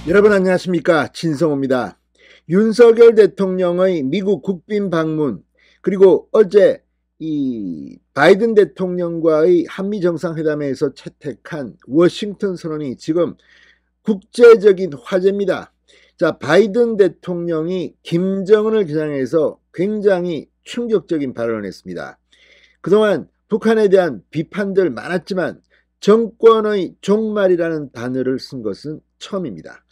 여러분 안녕하십니까, 진성호입니다. 윤석열 대통령의 미국 국빈 방문, 그리고 어제 이 바이든 대통령과의 한미 정상회담에서 채택한 워싱턴 선언이 지금 국제적인 화제입니다. 자, 바이든 대통령이 김정은을 겨냥해서 굉장히 충격적인 발언을 했습니다. 그동안 북한에 대한 비판들 많았지만 정권의 종말이라는 단어를 쓴 것은 처음입니다.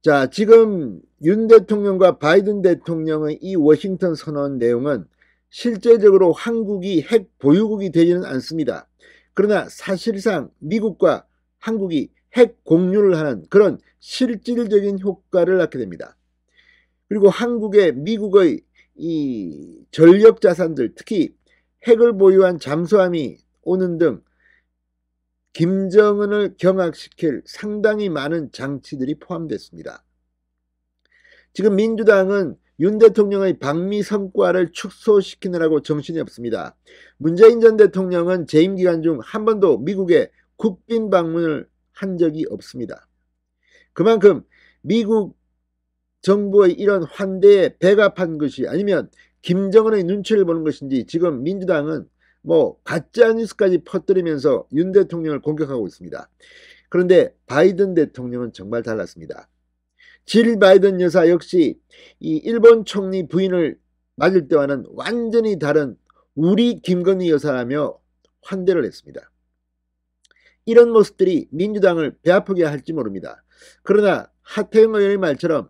자, 지금 윤 대통령과 바이든 대통령의 이 워싱턴 선언 내용은 실제적으로 한국이 핵 보유국이 되지는 않습니다. 그러나 사실상 미국과 한국이 핵 공유를 하는 그런 실질적인 효과를 낳게 됩니다. 그리고 한국의 미국의 이 전력 자산들, 특히 핵을 보유한 잠수함이 오는 등 김정은을 경악시킬 상당히 많은 장치들이 포함됐습니다. 지금 민주당은 윤 대통령의 방미 성과를 축소시키느라고 정신이 없습니다. 문재인 전 대통령은 재임 기간 중 한 번도 미국에 국빈 방문을 한 적이 없습니다. 그만큼 미국 정부의 이런 환대에 배갑한 것이 아니면 김정은의 눈치를 보는 것인지 지금 민주당은 가짜뉴스까지 퍼뜨리면서 윤 대통령을 공격하고 있습니다. 그런데 바이든 대통령은 정말 달랐습니다. 질 바이든 여사 역시 이 일본 총리 부인을 맞을 때와는 완전히 다른 우리 김건희 여사라며 환대를 했습니다. 이런 모습들이 민주당을 배아프게 할지 모릅니다. 그러나 하태경 의원의 말처럼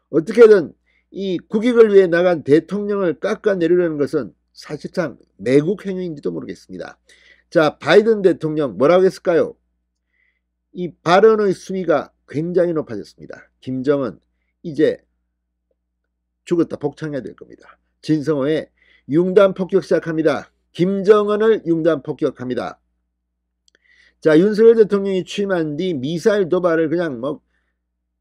어떻게든 이 국익을 위해 나간 대통령을 깎아내리려는 것은 사실상 매국 행위인지도 모르겠습니다. 자, 바이든 대통령 뭐라고 했을까요? 이 발언의 수위가 굉장히 높아졌습니다. 김정은 이제 죽었다 복창해야 될 겁니다. 진성호의 융단 폭격 시작합니다. 김정은을 융단 폭격합니다. 자, 윤석열 대통령이 취임한 뒤 미사일 도발을 그냥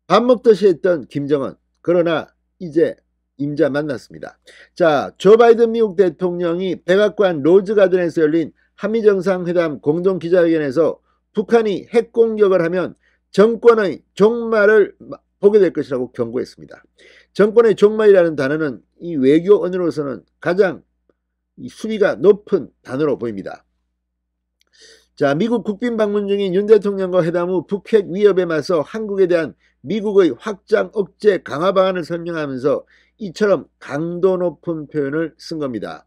밥 먹듯이 했던 김정은, 그러나 이제 임자 만났습니다. 자, 조 바이든 미국 대통령이 백악관 로즈가든에서 열린 한미정상회담 공동기자회견에서 북한이 핵공격을 하면 정권의 종말을 보게 될 것이라고 경고했습니다. 정권의 종말이라는 단어는 이 외교 언어로서는 가장 수위가 높은 단어로 보입니다. 자, 미국 국빈 방문 중인 윤 대통령과 회담 후 북핵 위협에 맞서 한국에 대한 미국의 확장 억제 강화 방안을 설명하면서 이처럼 강도 높은 표현을 쓴 겁니다.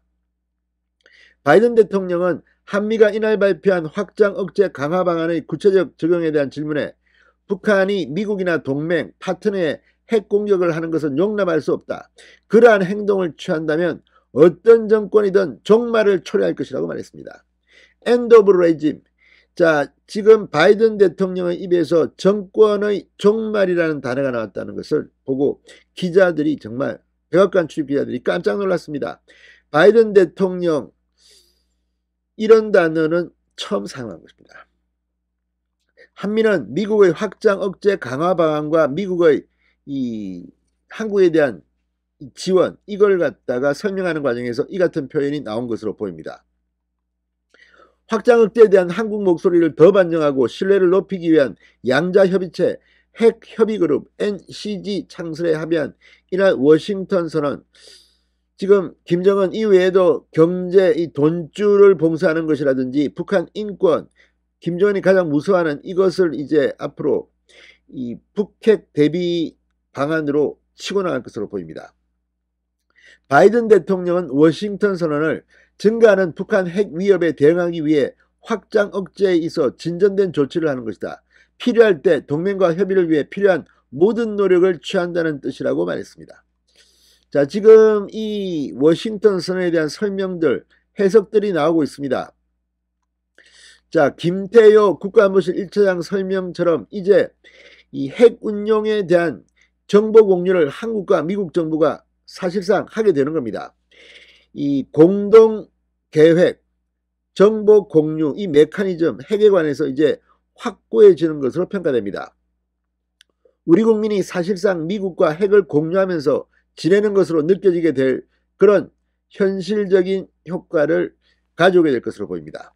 바이든 대통령은 한미가 이날 발표한 확장 억제 강화 방안의 구체적 적용에 대한 질문에 북한이 미국이나 동맹, 파트너에 핵 공격을 하는 것은 용납할 수 없다. 그러한 행동을 취한다면 어떤 정권이든 종말을 초래할 것이라고 말했습니다. End of regime. 자, 지금 바이든 대통령의 입에서 정권의 종말이라는 단어가 나왔다는 것을 보고 기자들이 정말 백악관 출입 기자들이 깜짝 놀랐습니다. 바이든 대통령 이런 단어는 처음 사용한 것입니다. 한미는 미국의 확장 억제 강화 방안과 미국의 이 한국에 대한 지원, 이걸 갖다가 설명하는 과정에서 이 같은 표현이 나온 것으로 보입니다. 확장 억제에 대한 한국 목소리를 더 반영하고 신뢰를 높이기 위한 양자협의체 핵협의그룹 NCG 창설에 합의한 이날 워싱턴 선언, 지금 김정은 이외에도 경제 이 돈줄을 봉쇄하는 것이라든지 북한 인권, 김정은이 가장 무서워하는 이것을 이제 앞으로 이 북핵 대비 방안으로 치고 나갈 것으로 보입니다. 바이든 대통령은 워싱턴 선언을 증가하는 북한 핵 위협에 대응하기 위해 확장 억제에 있어 진전된 조치를 하는 것이다. 필요할 때 동맹과 협의를 위해 필요한 모든 노력을 취한다는 뜻이라고 말했습니다. 자, 지금 이 워싱턴 선언에 대한 설명들, 해석들이 나오고 있습니다. 자, 김태효 국가안보실 1차장 설명처럼 이제 이 핵 운용에 대한 정보 공유를 한국과 미국 정부가 사실상 하게 되는 겁니다. 이 공동 계획, 정보 공유, 이 메커니즘, 핵에 관해서 이제 확고해지는 것으로 평가됩니다. 우리 국민이 사실상 미국과 핵을 공유하면서 지내는 것으로 느껴지게 될 그런 현실적인 효과를 가져오게 될 것으로 보입니다.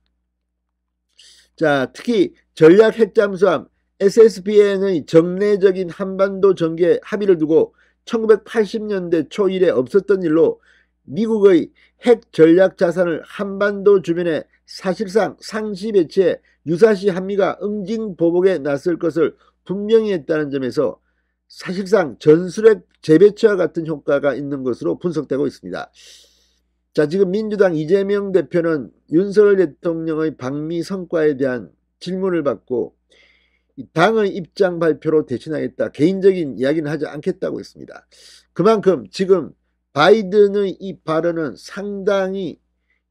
자, 특히 전략 핵잠수함 SSBN의 정례적인 한반도 전개 합의를 두고 1980년대 초 이래 없었던 일로 미국의 핵 전략 자산을 한반도 주변에 사실상 상시 배치해 유사시 한미가 응징보복에 나설 것을 분명히 했다는 점에서 사실상 전술핵 재배치와 같은 효과가 있는 것으로 분석되고 있습니다. 자, 지금 민주당 이재명 대표는 윤석열 대통령의 방미 성과에 대한 질문을 받고 당의 입장 발표로 대신하겠다, 개인적인 이야기는 하지 않겠다고 했습니다. 그만큼 지금 바이든의 이 발언은 상당히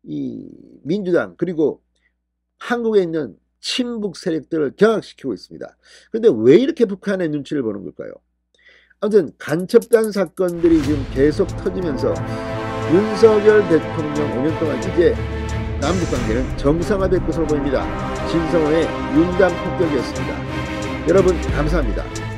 이 민주당 그리고 한국에 있는 친북 세력들을 경악시키고 있습니다. 그런데 왜 이렇게 북한의 눈치를 보는 걸까요? 아무튼 간첩단 사건들이 지금 계속 터지면서 윤석열 대통령 5년 동안 이제 남북관계는 정상화될 것으로 보입니다. 진성호의 윤담 폭격이었습니다. 여러분 감사합니다.